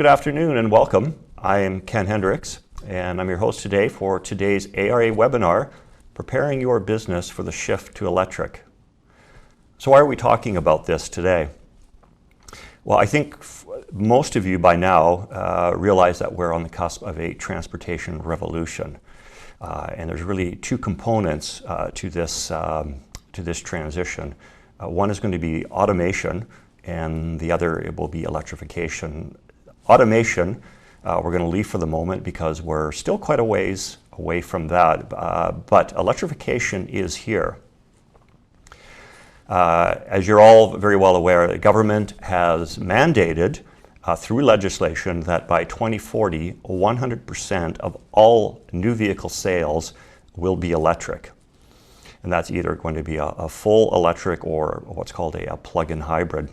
Good afternoon and welcome. I am Ken Hendricks and I'm your host today for today's ARA webinar, Preparing Your Business for the Shift to Electric. So why are we talking about this today? Well, I think most of you by now realize that we're on the cusp of a transportation revolution. And there's really two components to this transition. One is going to be automation, and the other it will be electrification. Automation, we're going to leave for the moment because we're still quite a ways away from that, but electrification is here. As you're all very well aware, the government has mandated through legislation that by 2040, 100% of all new vehicle sales will be electric. And that's either going to be a full electric or what's called a plug-in hybrid.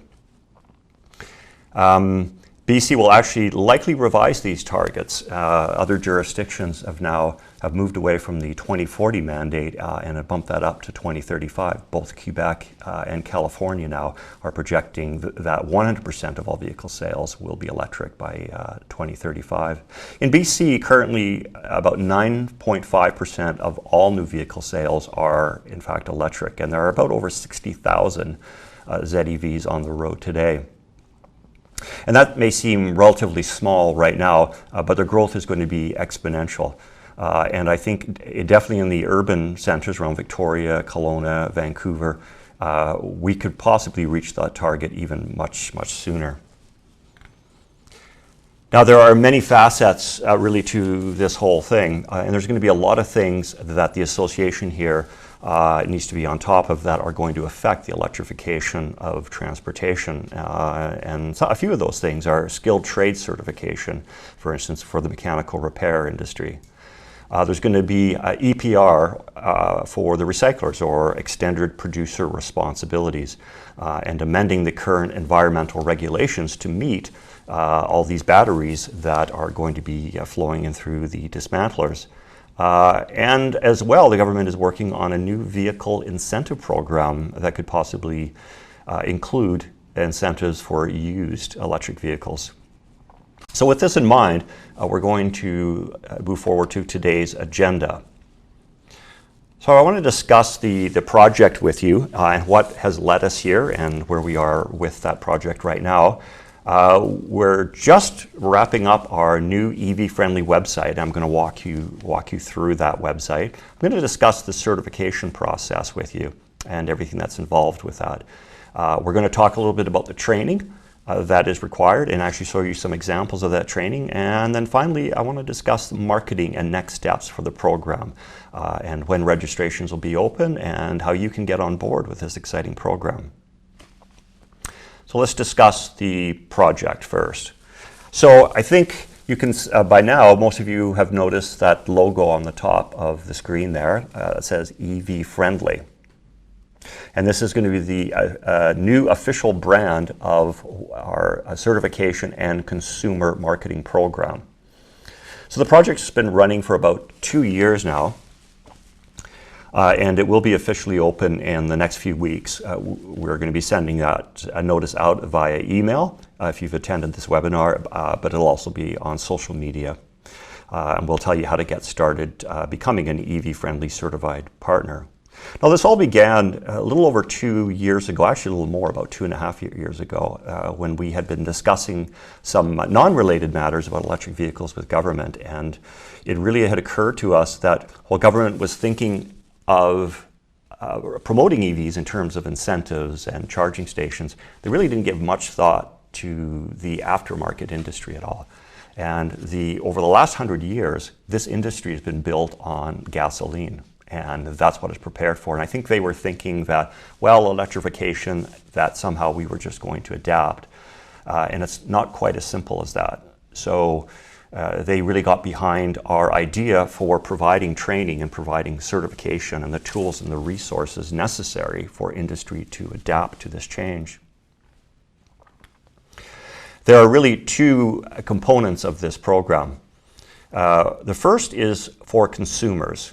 BC will actually likely revise these targets. Other jurisdictions have moved away from the 2040 mandate and have bumped that up to 2035. Both Quebec and California now are projecting that 100% of all vehicle sales will be electric by 2035. In BC, currently about 9.5% of all new vehicle sales are in fact electric, and there are about over 60,000 ZEVs on the road today. And that may seem relatively small right now, but the growth is going to be exponential. And I think definitely in the urban centers around Victoria, Kelowna, Vancouver, we could possibly reach that target even much sooner. Now, there are many facets really to this whole thing, and there's going to be a lot of things that the association here needs to be on top of that are going to affect the electrification of transportation. And so a few of those things are skilled trade certification, for instance, for the mechanical repair industry. There's going to be EPR for the recyclers, or extended producer responsibilities, and amending the current environmental regulations to meet all these batteries that are going to be flowing in through the dismantlers. And as well, the government is working on a new vehicle incentive program that could possibly include incentives for used electric vehicles. So with this in mind, we're going to move forward to today's agenda. So I want to discuss the project with you and what has led us here and where we are with that project right now. We're just wrapping up our new EV-friendly website. I'm going to walk you through that website. I'm going to discuss the certification process with you and everything that's involved with that. We're going to talk a little bit about the training that is required and actually show you some examples of that training. And then finally, I want to discuss marketing and next steps for the program and when registrations will be open and how you can get on board with this exciting program. So let's discuss the project first. So I think you can, by now, most of you have noticed that logo on the top of the screen there. It says EV-friendly. And this is going to be the new official brand of our certification and consumer marketing program. So the project's been running for about 2 years now. And it will be officially open in the next few weeks. We're going to be sending a notice out via email if you've attended this webinar, but it'll also be on social media. And we'll tell you how to get started becoming an EV-friendly certified partner. Now, this all began a little over 2 years ago, actually a little more, about 2.5 years ago, when we had been discussing some non-related matters about electric vehicles with government. And it really had occurred to us that while government was thinking of promoting EVs in terms of incentives and charging stations, they really didn't give much thought to the aftermarket industry at all. And over the last 100 years, this industry has been built on gasoline, and that's what it's prepared for. And I think they were thinking that, well, electrification, that somehow we were just going to adapt. And it's not quite as simple as that. So they really got behind our idea for providing training and providing certification and the tools and the resources necessary for industry to adapt to this change. There are really two components of this program. The first is for consumers.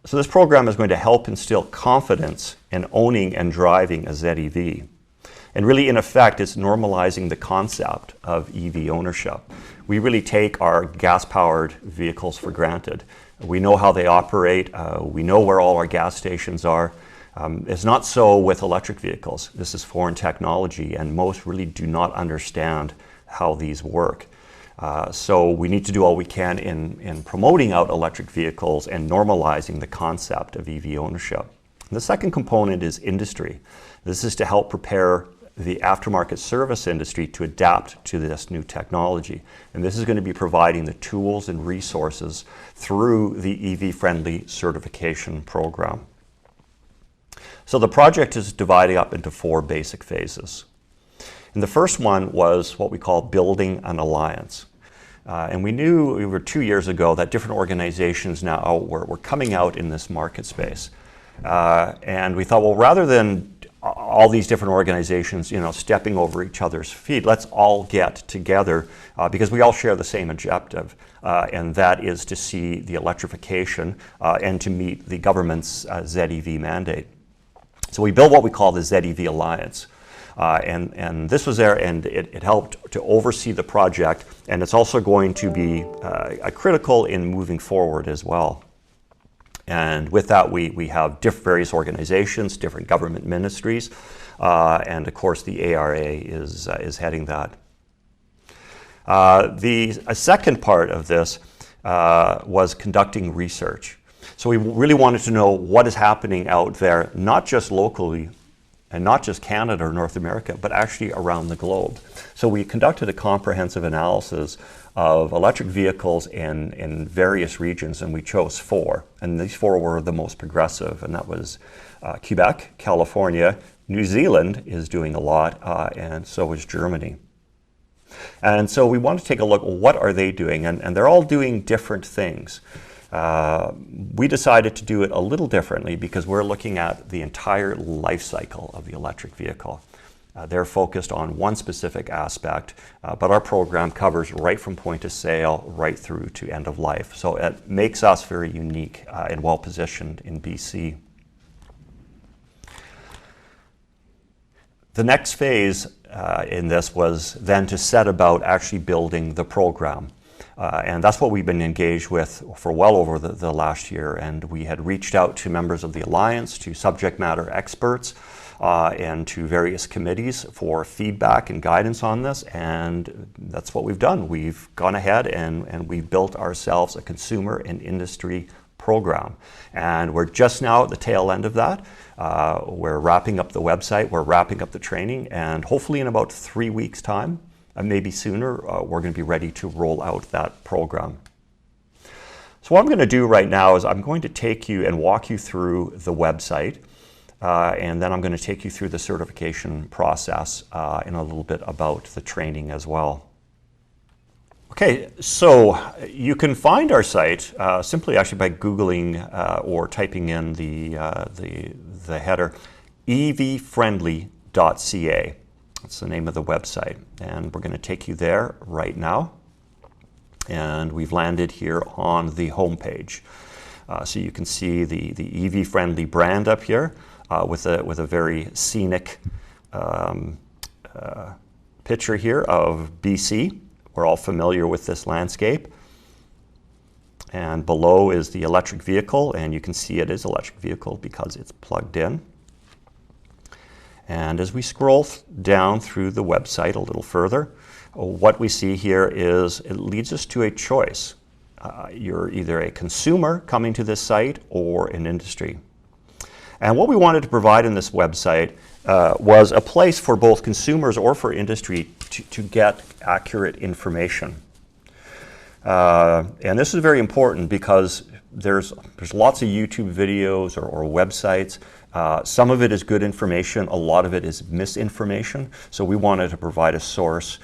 So this program is going to help instill confidence in owning and driving a ZEV. And really, in effect, it's normalizing the concept of EV ownership. We really take our gas-powered vehicles for granted. We know how they operate. We know where all our gas stations are. It's not so with electric vehicles. This is foreign technology, and most really do not understand how these work. So we need to do all we can in promoting out electric vehicles and normalizing the concept of EV ownership. The second component is industry. This is to help prepare the aftermarket service industry to adapt to this new technology. And this is going to be providing the tools and resources through the EV-friendly certification program. So the project is divided up into 4 basic phases. And the first one was what we call building an alliance. And we knew over 2 years ago that different organizations now were coming out in this market space. And we thought, well, rather than all these different organizations, stepping over each other's feet, let's all get together because we all share the same objective, and that is to see the electrification and to meet the government's ZEV mandate. So we built what we call the ZEV Alliance. And this was there, and it helped to oversee the project, and it's also going to be critical in moving forward as well. And with that, we have various organizations, different government ministries, and of course the ARA is heading that. The second part of this was conducting research. So we really wanted to know what is happening out there, not just locally, and not just Canada or North America, but actually around the globe. So we conducted a comprehensive analysis of electric vehicles in various regions, and we chose 4. And these 4 were the most progressive, and that was Quebec, California, New Zealand is doing a lot, and so is Germany. And so we want to take a look at what are they doing, and they're all doing different things. We decided to do it a little differently because we're looking at the entire life cycle of the electric vehicle. They're focused on one specific aspect, but our program covers right from point of sale right through to end of life. So it makes us very unique and well positioned in BC. The next phase in this was then to set about actually building the program. And that's what we've been engaged with for well over the last year. And we had reached out to members of the Alliance, to subject matter experts, and to various committees for feedback and guidance on this. And that's what we've done. We've gone ahead and we've built ourselves a consumer and industry program. And we're just now at the tail end of that. We're wrapping up the website, we're wrapping up the training, and hopefully in about 3 weeks' time, maybe sooner, we're going to be ready to roll out that program. So what I'm going to do right now is I'm going to take you and walk you through the website, and then I'm going to take you through the certification process and a little bit about the training as well. Okay, so you can find our site simply actually by Googling or typing in the header EVfriendly.ca. That's the name of the website, and we're going to take you there right now. And we've landed here on the home page. So you can see the EVfriendly brand up here with a very scenic picture here of BC. We're all familiar with this landscape. And below is the electric vehicle, and you can see it is electric vehicle because it's plugged in. And as we scroll down through the website a little further, what we see here is it leads us to a choice. You're either a consumer coming to this site or an industry. And what we wanted to provide in this website was a place for both consumers or for industry to get accurate information. And this is very important because there's lots of YouTube videos or websites. Some of it is good information, a lot of it is misinformation. So we wanted to provide a source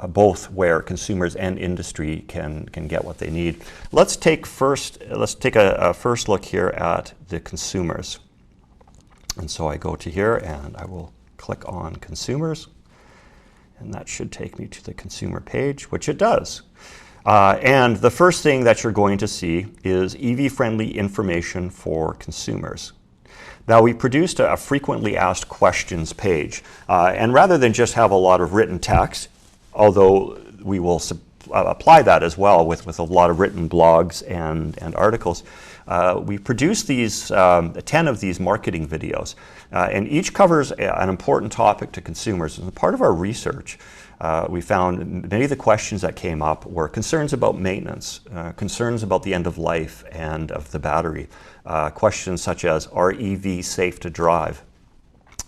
both where consumers and industry can get what they need. Let's take a first look here at the consumers. And so I go to here and I will click on consumers, and that should take me to the consumer page, which it does. And the first thing that you're going to see is EV-friendly information for consumers. Now, we produced a frequently asked questions page, and rather than just have a lot of written text, although we will apply that as well with a lot of written blogs and articles, we produced these 10 of these marketing videos, and each covers an important topic to consumers. And part of our research, we found many of the questions that came up were concerns about maintenance, concerns about the end of life and of the battery, questions such as, are EVs safe to drive?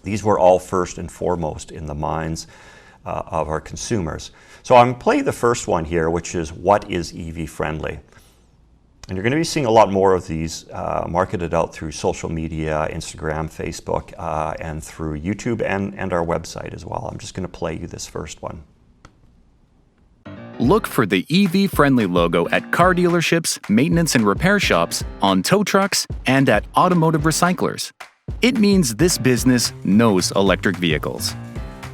These were all first and foremost in the minds of our consumers. So I'm playing the first one here, which is, what is EV friendly? And you're going to be seeing a lot more of these marketed out through social media, Instagram, Facebook, and through YouTube and our website as well. I'm just going to play you this first one. Look for the EV-friendly logo at car dealerships, maintenance and repair shops, on tow trucks, and at automotive recyclers. It means this business knows electric vehicles.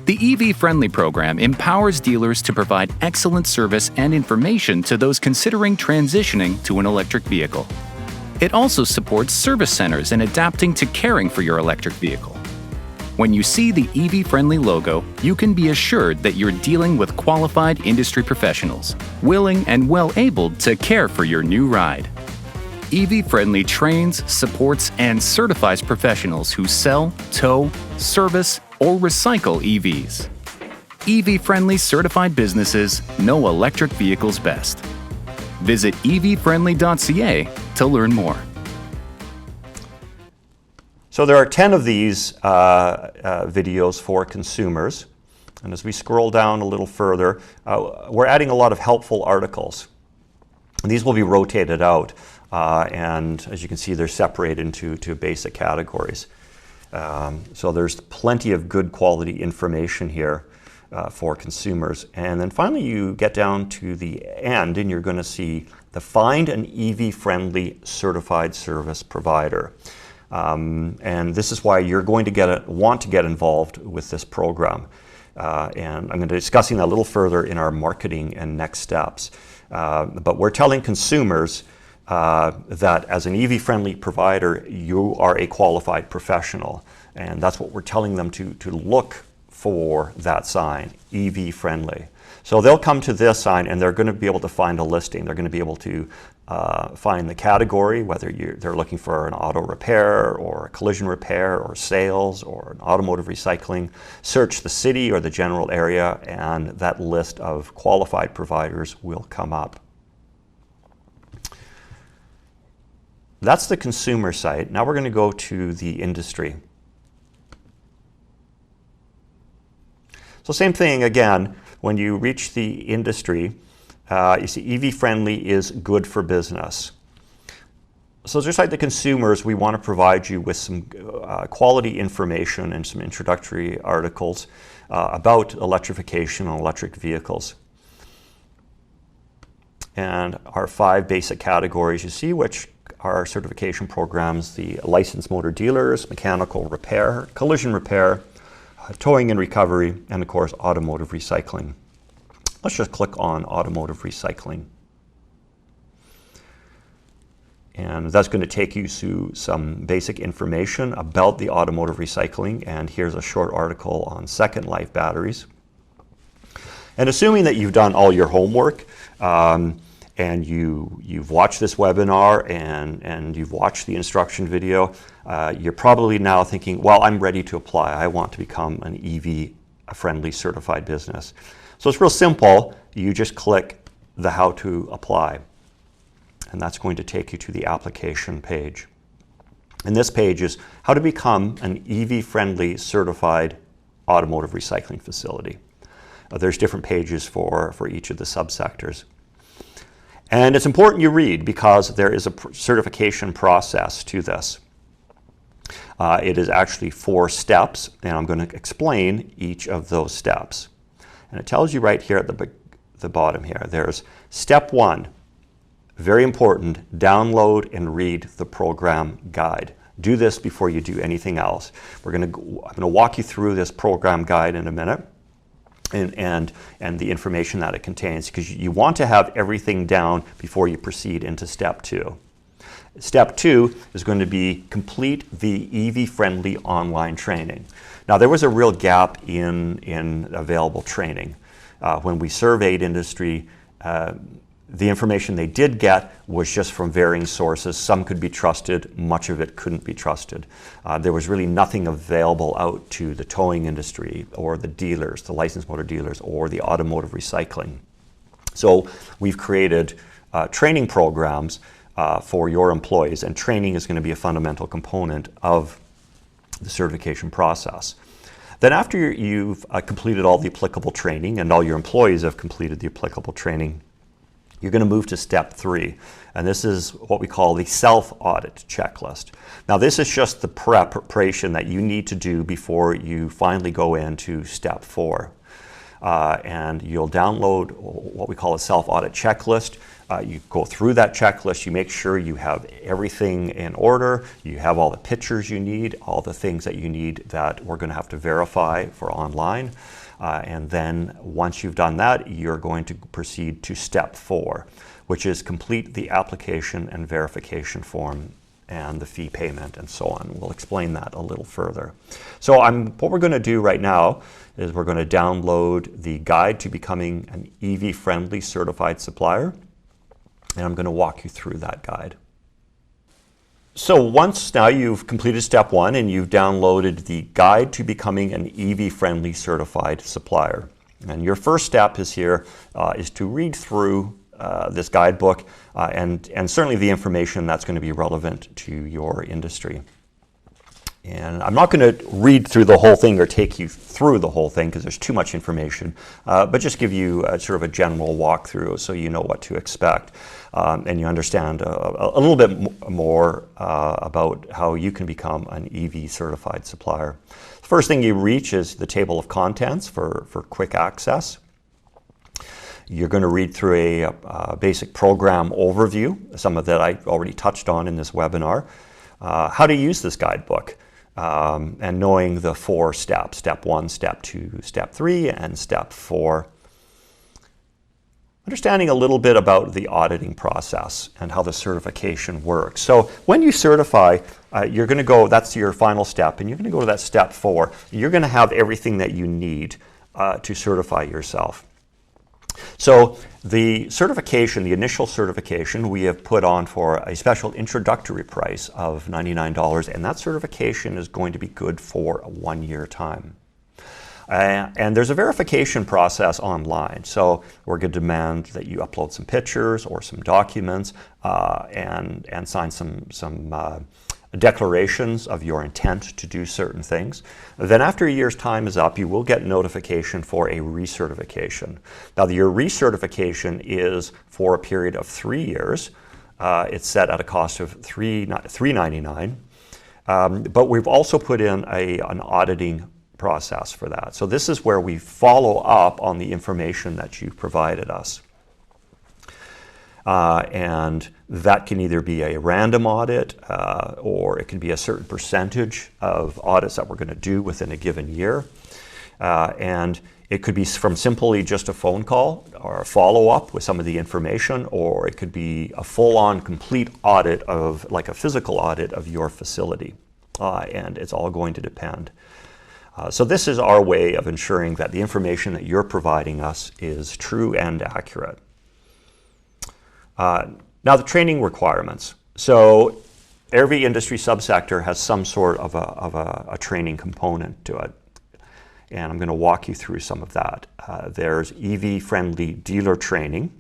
The EV-friendly program empowers dealers to provide excellent service and information to those considering transitioning to an electric vehicle. It also supports service centers in adapting to caring for your electric vehicle. When you see the EV-friendly logo, you can be assured that you're dealing with qualified industry professionals, willing and well-able to care for your new ride. EV-friendly trains, supports, and certifies professionals who sell, tow, service, or recycle EVs. EV-friendly certified businesses know electric vehicles best. Visit evfriendly.ca to learn more. So there are 10 of these videos for consumers. And as we scroll down a little further, we're adding a lot of helpful articles. And these will be rotated out. And as you can see, they're separated into basic categories. So there's plenty of good quality information here for consumers. And then finally you get down to the end and you're going to see the Find an EV-friendly certified service provider. And this is why you're going to want to get involved with this program. And I'm going to be discussing that a little further in our marketing and next steps. But we're telling consumers that as an EV-friendly provider, you are a qualified professional. And that's what we're telling them to look for, that sign, EV-friendly. So they'll come to this sign and they're going to be able to find a listing. They're going to be able to find the category, whether they're looking for an auto repair or a collision repair or sales or an automotive recycling. Search the city or the general area and that list of qualified providers will come up. That's the consumer site. Now we're going to go to the industry. So same thing again, when you reach the industry, you see EV-friendly is good for business. So just like the consumers, we want to provide you with some quality information and some introductory articles about electrification and electric vehicles. And our 5 basic categories, you see, which are certification programs: the licensed motor dealers, mechanical repair, collision repair, towing and recovery, and of course automotive recycling. Let's just click on automotive recycling. And that's going to take you to some basic information about the automotive recycling. And here's a short article on second life batteries. And assuming that you've done all your homework, and you've watched this webinar and you've watched the instruction video, you're probably now thinking, well, I'm ready to apply. I want to become an EV-friendly certified business. So it's real simple. You just click the How to Apply, and that's going to take you to the application page. And this page is how to become an EV-friendly certified automotive recycling facility. There's different pages for each of the subsectors. And it's important you read because there is a certification process to this. It is actually 4 steps, and I'm going to explain each of those steps. And it tells you right here at the bottom here, there's step 1, very important, download and read the program guide. Do this before you do anything else. I'm going to walk you through this program guide in a minute. And the information that it contains, because you want to have everything down before you proceed into step 2. Step 2 is going to be complete the EV-friendly online training. Now, there was a real gap in available training. When we surveyed industry, the information they did get was just from varying sources. Some could be trusted, much of it couldn't be trusted. There was really nothing available out to the towing industry or the dealers, the licensed motor dealers, or the automotive recycling. So we've created training programs for your employees, and training is going to be a fundamental component of the certification process. Then after you've completed all the applicable training and all your employees have completed the applicable training, you're going to move to step 3, and this is what we call the self-audit checklist. Now, this is just the preparation that you need to do before you finally go into step 4. And you'll download what we call a self-audit checklist. You go through that checklist, you make sure you have everything in order, you have all the pictures you need, all the things that you need that we're going to have to verify for online. And then once you've done that, you're going to proceed to step 4, which is complete the application and verification form and the fee payment and so on. We'll explain that a little further. So what we're going to do right now is we're going to download the guide to becoming an EV-friendly certified supplier, and I'm going to walk you through that guide. So once now you've completed step 1 and you've downloaded the guide to becoming an EV-friendly certified supplier. And your first step is here is to read through this guidebook and certainly the information that's going to be relevant to your industry. And I'm not going to read through the whole thing or take you through the whole thing because there's too much information, but just give you sort of a general walkthrough so you know what to expect and you understand a little bit more about how you can become an EV certified supplier. The first thing you reach is the table of contents for quick access. You're going to read through a basic program overview, some of that I already touched on in this webinar. How to use this guidebook. And knowing the 4 steps, step 1, step 2, step 3, and step 4. Understanding a little bit about the auditing process and how the certification works. So when you certify, you're going to go, that's your final step, and you're going to go to that step 4. You're going to have everything that you need to certify yourself. So the certification, the initial certification, we have put on for a special introductory price of $99, and that certification is going to be good for a 1-year time. And there's a verification process online, so we're going to demand that you upload some pictures or some documents and sign some declarations of your intent to do certain things. Then after a year's time is up, you will get notification for a recertification. Now, your recertification is for a period of 3 years. It's set at a cost of $399, but we've also put in an auditing process for that. So this is where we follow up on the information that you provided us. And that can either be a random audit or it can be a certain percentage of audits that we're going to do within a given year. And it could be from simply just a phone call or a follow-up with some of the information, or it could be a full-on complete audit of, like a physical audit of your facility. And it's all going to depend. So this is our way of ensuring that the information that you're providing us is true and accurate. Now, the training requirements. So every industry subsector has some sort of a training component to it. And I'm going to walk you through some of that. There's EV-friendly dealer training.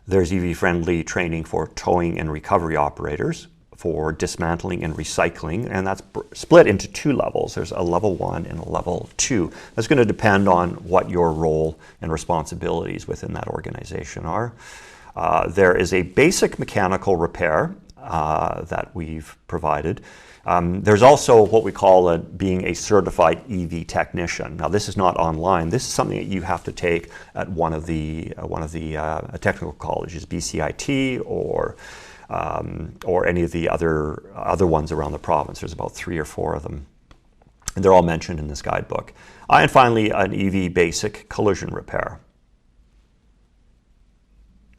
There's EV-friendly training for towing and recovery operators, for dismantling and recycling, and that's split into 2 levels. There's a level 1 and a level 2. That's going to depend on what your role and responsibilities within that organization are. There is a basic mechanical repair that we've provided. There's also what we call being a certified EV technician. Now, this is not online. This is something that you have to take at one of the technical colleges, BCIT or any of the other ones around the province. There's about 3 or 4 of them, and they're all mentioned in this guidebook. And finally, an EV basic collision repair.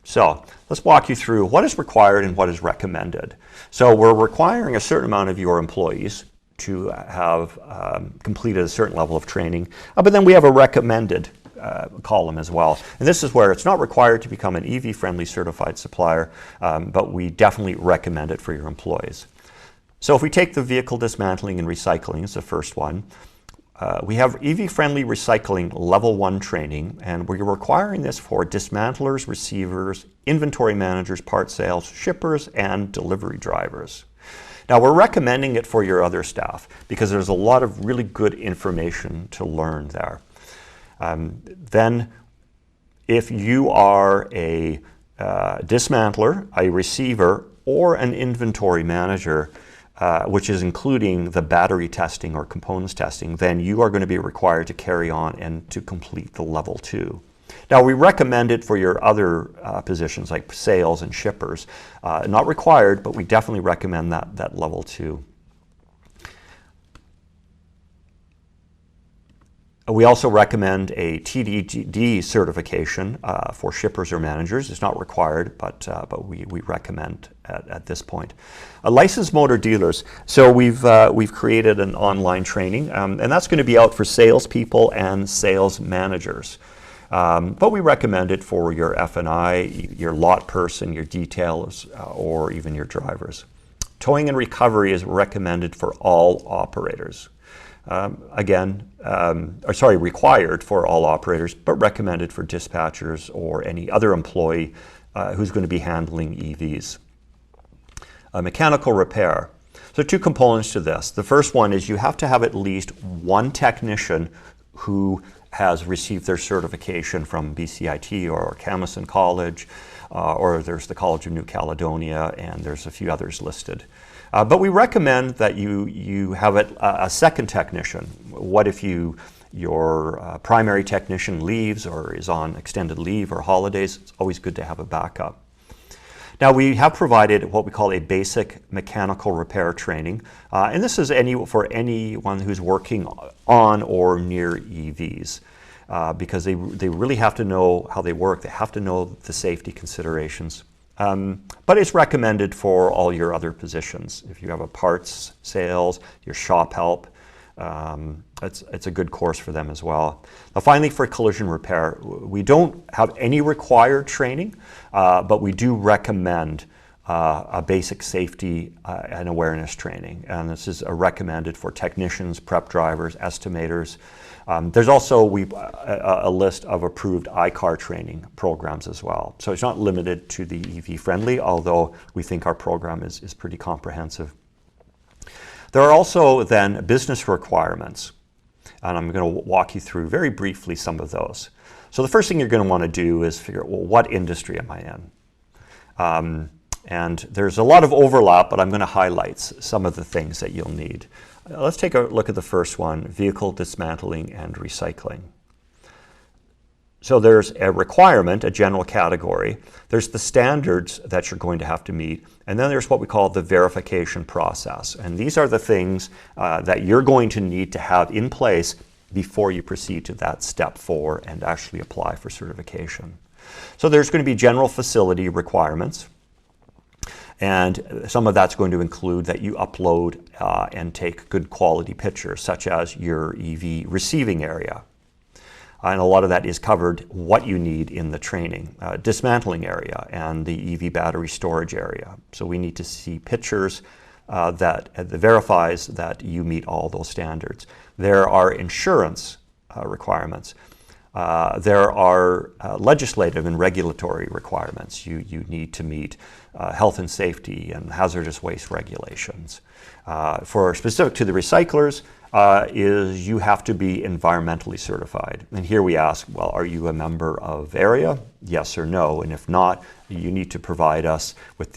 So let's walk you through what is required and what is recommended. So we're requiring a certain amount of your employees to have completed a certain level of training, but then we have a recommended column as well. And this is where it's not required to become an EV-friendly certified supplier, but we definitely recommend it for your employees. So if we take the vehicle dismantling and recycling, it's the first one. We have EV-friendly recycling level 1 training, and we're requiring this for dismantlers, receivers, inventory managers, part sales, shippers, and delivery drivers. Now we're recommending it for your other staff because there's a lot of really good information to learn there. Then if you are a dismantler, a receiver, or an inventory manager, which is including the battery testing or components testing, then you are going to be required to carry on and to complete the level 2. Now we recommend it for your other positions like sales and shippers. Not required, but we definitely recommend that level 2. We also recommend a TDD certification for shippers or managers. It's not required, but we recommend at this point. Licensed motor dealers. So we've created an online training, and that's going to be out for salespeople and sales managers. But we recommend it for your F&I, your lot person, your detailers, or even your drivers. Towing and recovery is recommended for all operators. Required for all operators, but recommended for dispatchers or any other employee who's going to be handling EVs. Mechanical repair. So 2 components to this. The first one is you have to have at least one technician who has received their certification from BCIT or Camosun College, or there's the College of New Caledonia, and there's a few others listed. But we recommend that you have a second technician. What if your primary technician leaves or is on extended leave or holidays? It's always good to have a backup. Now we have provided what we call a basic mechanical repair training, and this is for anyone who's working on or near EVs. Because they really have to know how they work. They have to know the safety considerations. But it's recommended for all your other positions. If you have a parts, sales, your shop help, it's a good course for them as well. Now finally, for collision repair, we don't have any required training, but we do recommend a basic safety and awareness training. And this is recommended for technicians, prep drivers, estimators. There's also a list of approved ICAR training programs as well. So it's not limited to the EV-friendly, although we think our program is pretty comprehensive. There are also then business requirements, and I'm going to walk you through very briefly some of those. So the first thing you're going to want to do is figure out, well, what industry am I in? And there's a lot of overlap, but I'm going to highlight some of the things that you'll need. Let's take a look at the first one, vehicle dismantling and recycling. So there's a requirement, a general category. There's the standards that you're going to have to meet. And then there's what we call the verification process. And these are the things that you're going to need to have in place before you proceed to that step 4 and actually apply for certification. So there's going to be general facility requirements. And some of that's going to include that you upload and take good quality pictures, such as your EV receiving area. And a lot of that is covered what you need in the training. Dismantling area and the EV battery storage area. So we need to see pictures that verifies that you meet all those standards. There are insurance requirements. There are legislative and regulatory requirements. You need to meet health and safety and hazardous waste regulations. For specific to the recyclers, is you have to be environmentally certified. And here we ask, well, are you a member of AREA? Yes or no. And if not, you need to provide us with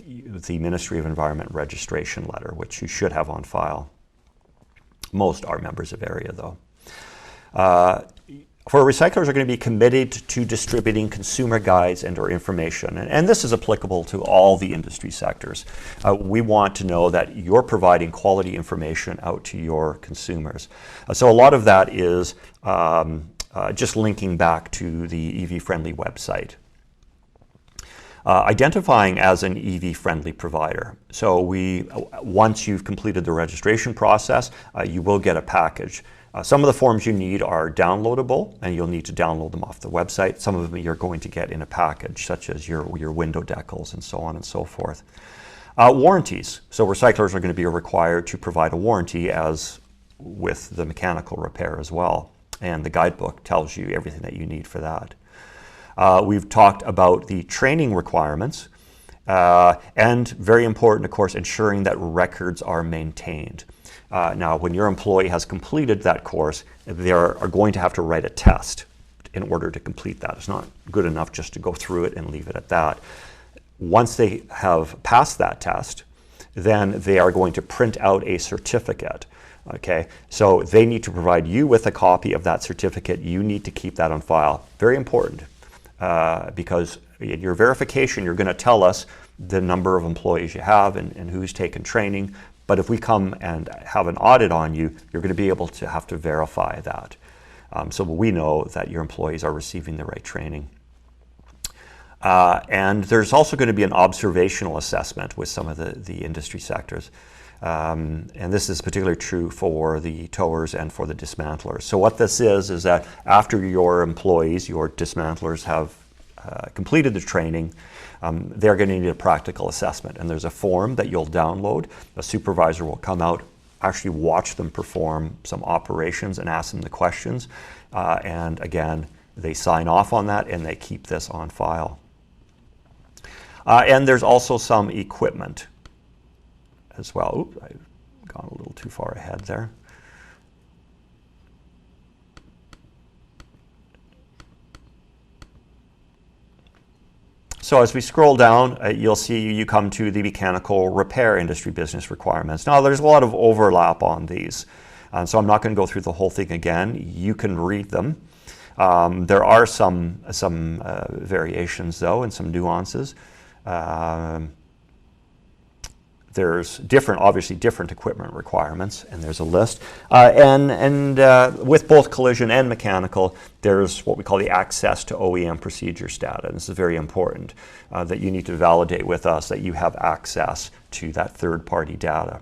the Ministry of Environment registration letter, which you should have on file. Most are members of AREA, though. For recyclers are going to be committed to distributing consumer guides and or information. And this is applicable to all the industry sectors. We want to know that you're providing quality information out to your consumers. So a lot of that is just linking back to the EV-friendly website. Identifying as an EV-friendly provider. So once you've completed the registration process, you will get a package. Some of the forms you need are downloadable, and you'll need to download them off the website. Some of them you're going to get in a package, such as your window decals and so on and so forth. Warranties. So recyclers are going to be required to provide a warranty, as with the mechanical repair as well. And the guidebook tells you everything that you need for that. We've talked about the training requirements, and very important, of course, ensuring that records are maintained. Now, when your employee has completed that course, they are going to have to write a test in order to complete that. It's not good enough just to go through it and leave it at that. Once they have passed that test, then they are going to print out a certificate. Okay, so they need to provide you with a copy of that certificate. You need to keep that on file. Very important. Because in your verification, you're going to tell us the number of employees you have and who's taken training. But if we come and have an audit on you, you're going to be able to have to verify that. So we know that your employees are receiving the right training. And there's also going to be an observational assessment with some of the industry sectors. And this is particularly true for the towers and for the dismantlers. So what this is that after your employees, your dismantlers have completed the training, they're going to need a practical assessment. And there's a form that you'll download. A supervisor will come out, actually watch them perform some operations and ask them the questions. And again, they sign off on that and they keep this on file. And there's also some equipment as well. Oops, I've gone a little too far ahead there. So as we scroll down, you'll see you come to the mechanical repair industry business requirements. Now there's a lot of overlap on these, and so I'm not going to go through the whole thing again. You can read them. There are some variations though, and some nuances. There's obviously different equipment requirements, and there's a list. And with both collision and mechanical, there's what we call the access to OEM procedures data. And this is very important, that you need to validate with us that you have access to that third-party data.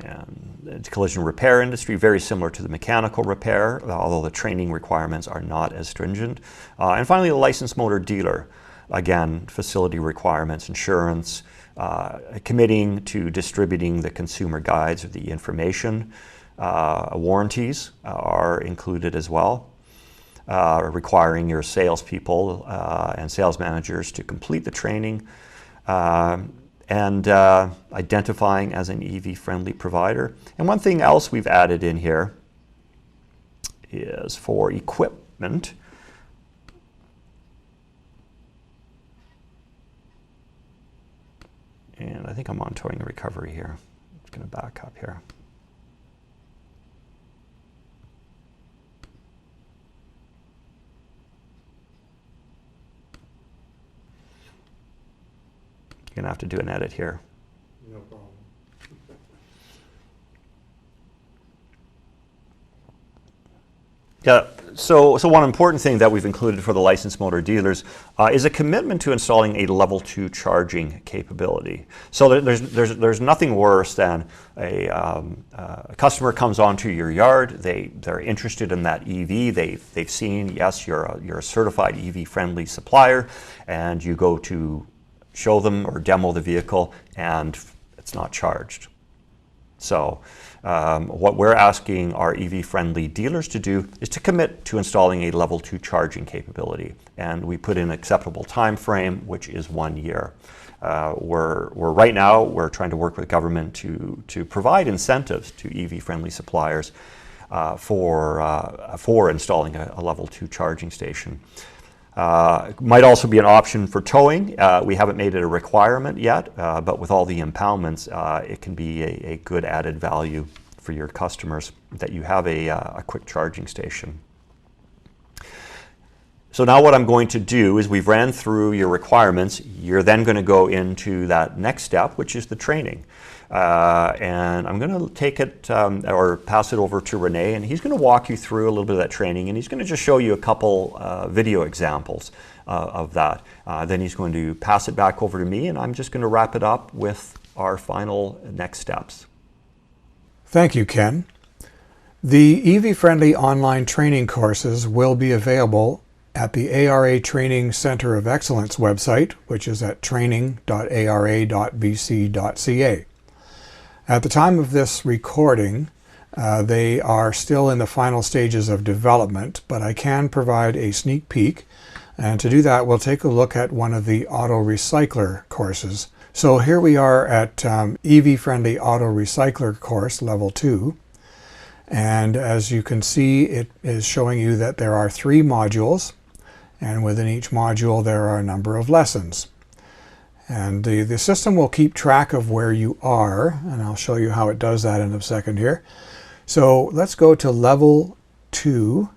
And the collision repair industry, very similar to the mechanical repair, although the training requirements are not as stringent. And finally, the licensed motor dealer. Again, facility requirements, insurance, committing to distributing the consumer guides or the information. Warranties are included as well, requiring your salespeople and sales managers to complete the training. And identifying as an EV-friendly provider. And one thing else we've added in here is for equipment. And I think I'm on towing and recovery here. I'm just going to back up here. You're going to have to do an edit here. No problem. Yeah, so one important thing that we've included for the licensed motor dealers is a commitment to installing a level 2 charging capability. So there's nothing worse than a customer comes onto your yard, they're interested in that EV, they've seen, yes, you're a certified EV-friendly supplier, and you go to show them or demo the vehicle and it's not charged. So what we're asking our EV-friendly dealers to do is to commit to installing a level 2 charging capability. And we put in an acceptable time frame, which is 1 year. Right now, we're trying to work with government to provide incentives to EV-friendly suppliers for installing a level 2 charging station. Might also be an option for towing. We haven't made it a requirement yet, but with all the impoundments, it can be a good added value for your customers that you have a quick charging station. So now what I'm going to do is we've ran through your requirements. You're then going to go into that next step, which is the training. And I'm going to take it or pass it over to Renee, and he's going to walk you through a little bit of that training, and he's going to just show you a couple video examples of that. Then he's going to pass it back over to me, and I'm just going to wrap it up with our final next steps. Thank you, Ken. The EV-friendly online training courses will be available at the ARA Training Center of Excellence website, which is at training.ara.bc.ca. At the time of this recording, they are still in the final stages of development, but I can provide a sneak peek. And to do that, we'll take a look at one of the auto recycler courses. So here we are at EV-friendly auto recycler course level 2. And as you can see, it is showing you that there are 3 modules. And within each module, there are a number of lessons. And the system will keep track of where you are, and I'll show you how it does that in a second here. So let's go to level 2,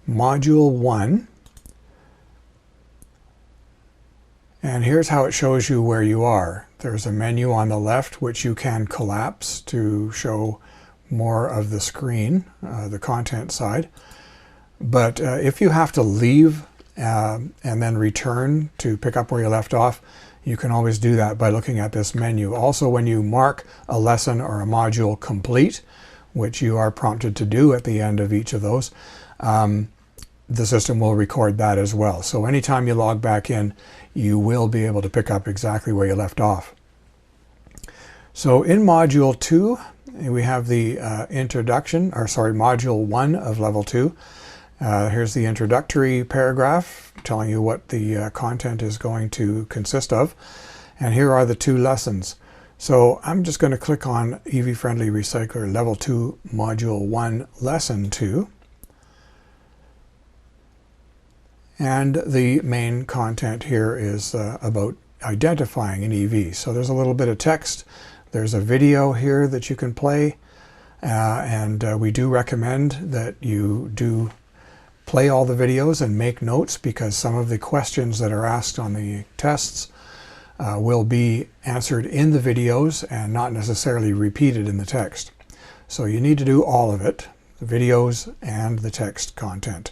module 1. And here's how it shows you where you are. There's a menu on the left which you can collapse to show more of the screen, the content side. But if you have to leave and then return to pick up where you left off, you can always do that by looking at this menu. Also, when you mark a lesson or a module complete, which you are prompted to do at the end of each of those, the system will record that as well. So anytime you log back in, you will be able to pick up exactly where you left off. So in module 2, we have the module 1 of level 2. Here's the introductory paragraph telling you what the content is going to consist of. And here are the 2 lessons. So I'm just going to click on EV-friendly recycler level 2 module 1 lesson 2. And the main content here is about identifying an EV. So there's a little bit of text. There's a video here that you can play. And we do recommend that you do play all the videos and make notes, because some of the questions that are asked on the tests will be answered in the videos and not necessarily repeated in the text. So you need to do all of it, the videos and the text content.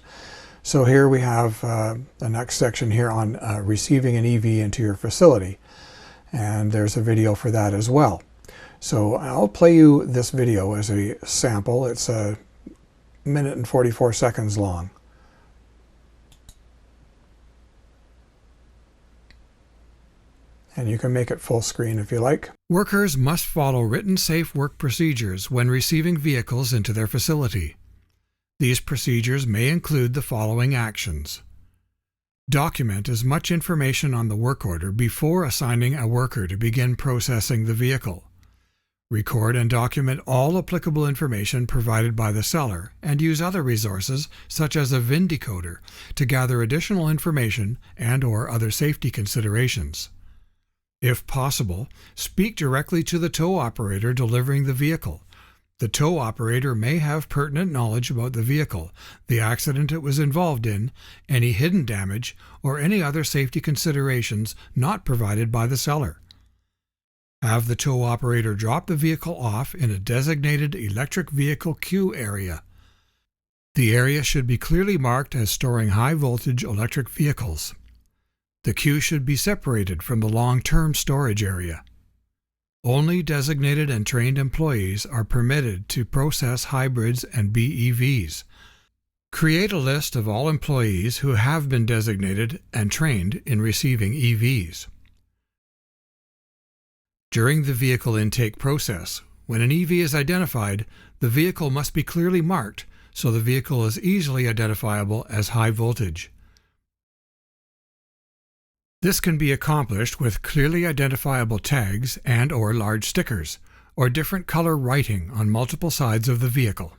So here we have the next section here on receiving an EV into your facility. And there's a video for that as well. So I'll play you this video as a sample. It's a minute and 44 seconds long. And you can make it full screen if you like. Workers must follow written safe work procedures when receiving vehicles into their facility. These procedures may include the following actions. Document as much information on the work order before assigning a worker to begin processing the vehicle. Record and document all applicable information provided by the seller, and use other resources such as a VIN decoder to gather additional information and/or other safety considerations. If possible, speak directly to the tow operator delivering the vehicle. The tow operator may have pertinent knowledge about the vehicle, the accident it was involved in, any hidden damage, or any other safety considerations not provided by the seller. Have the tow operator drop the vehicle off in a designated electric vehicle queue area. The area should be clearly marked as storing high-voltage electric vehicles. The queue should be separated from the long-term storage area. Only designated and trained employees are permitted to process hybrids and BEVs. Create a list of all employees who have been designated and trained in receiving EVs. During the vehicle intake process, when an EV is identified, the vehicle must be clearly marked so the vehicle is easily identifiable as high voltage. This can be accomplished with clearly identifiable tags and/or large stickers, or different color writing on multiple sides of the vehicle.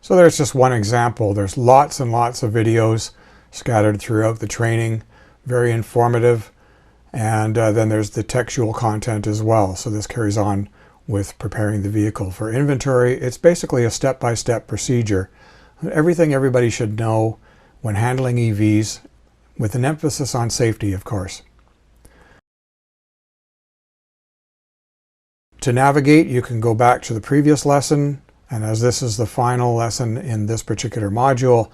So there's just one example. There's lots and lots of videos scattered throughout the training, very informative. And then there's the textual content as well. So this carries on with preparing the vehicle for inventory. It's basically a step-by-step procedure. Everything everybody should know when handling EVs, with an emphasis on safety, of course. To navigate, you can go back to the previous lesson, and as this is the final lesson in this particular module,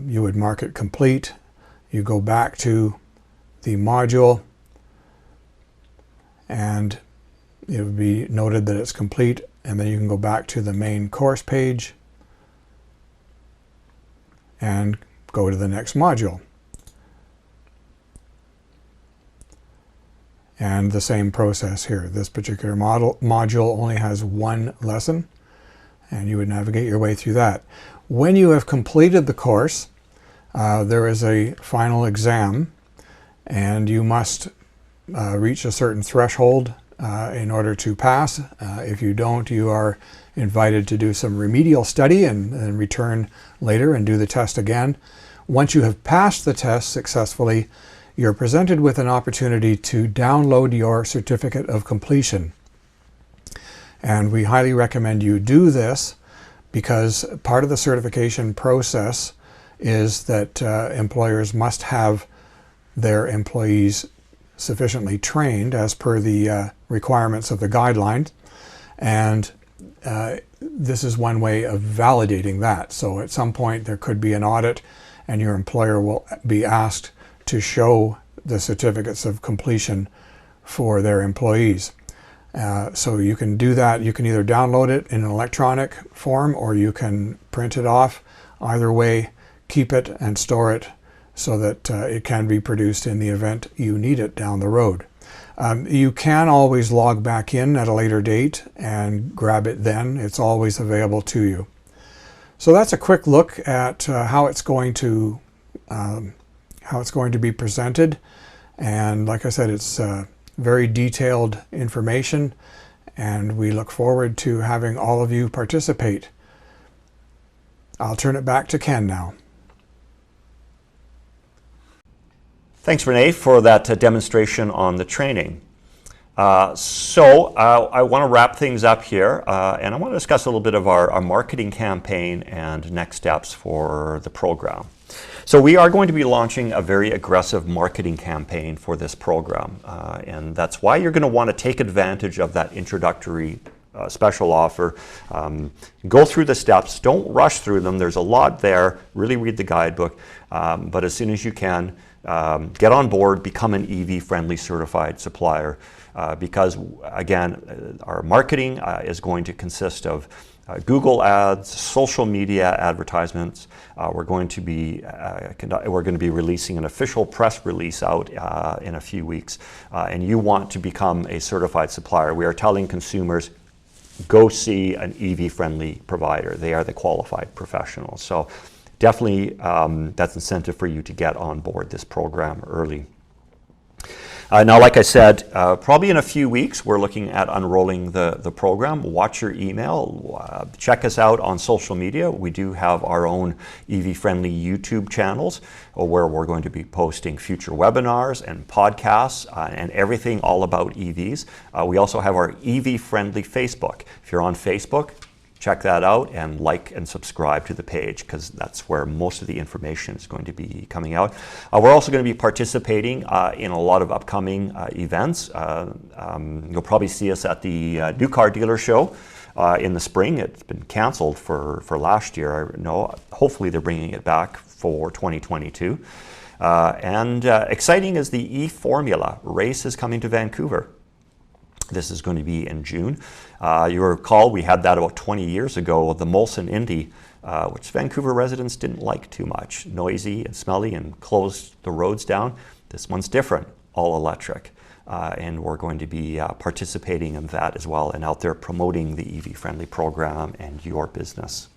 you would mark it complete. You go back to the module, and it would be noted that it's complete, and then you can go back to the main course page and go to the next module. And the same process here. This particular module only has one lesson, and you would navigate your way through that. When you have completed the course, there is a final exam, and you must reach a certain threshold in order to pass. If you don't, you are invited to do some remedial study and return later and do the test again. Once you have passed the test successfully, you're presented with an opportunity to download your certificate of completion. And we highly recommend you do this because part of the certification process is that employers must have their employees sufficiently trained as per the requirements of the guidelines, and this is one way of validating that. So at some point there could be an audit, and your employer will be asked to show the certificates of completion for their employees. So you can do that. You can either download it in an electronic form or you can print it off. Either way, keep it and store it so that it can be produced in the event you need it down the road. You can always log back in at a later date and grab it then. It's always available to you. So that's a quick look at how it's going to be presented. And like I said, it's very detailed information, and we look forward to having all of you participate. I'll turn it back to Ken now. Thanks, Renee, for that demonstration on the training. So I want to wrap things up here, and I want to discuss a little bit of our marketing campaign and next steps for the program. So we are going to be launching a very aggressive marketing campaign for this program, and that's why you're going to want to take advantage of that introductory special offer. Go through the steps. Don't rush through them. There's a lot there. Really read the guidebook, but as soon as you can, get on board, become an EV-friendly certified supplier, because again, our marketing is going to consist of Google ads, social media advertisements. We're going to be releasing an official press release out in a few weeks, and you want to become a certified supplier. We are telling consumers, go see an EV-friendly provider. They are the qualified professionals. So definitely that's incentive for you to get on board this program early. Now, like I said, probably in a few weeks, we're looking at unrolling the program. Watch your email. Check us out on social media. We do have our own EV-friendly YouTube channels where we're going to be posting future webinars and podcasts and everything all about EVs. We also have our EV-friendly Facebook. If you're on Facebook, check that out and like and subscribe to the page, because that's where most of the information is going to be coming out. We're also going to be participating in a lot of upcoming events. You'll probably see us at the New Car Dealer Show in the spring. It's been canceled for last year. No, hopefully they're bringing it back for 2022. And exciting is the E-Formula race is coming to Vancouver. This is going to be in June. You recall we had that about 20 years ago, the Molson Indy, which Vancouver residents didn't like too much. Noisy and smelly and closed the roads down. This one's different, all electric. And we're going to be participating in that as well and out there promoting the EV-friendly program and your business.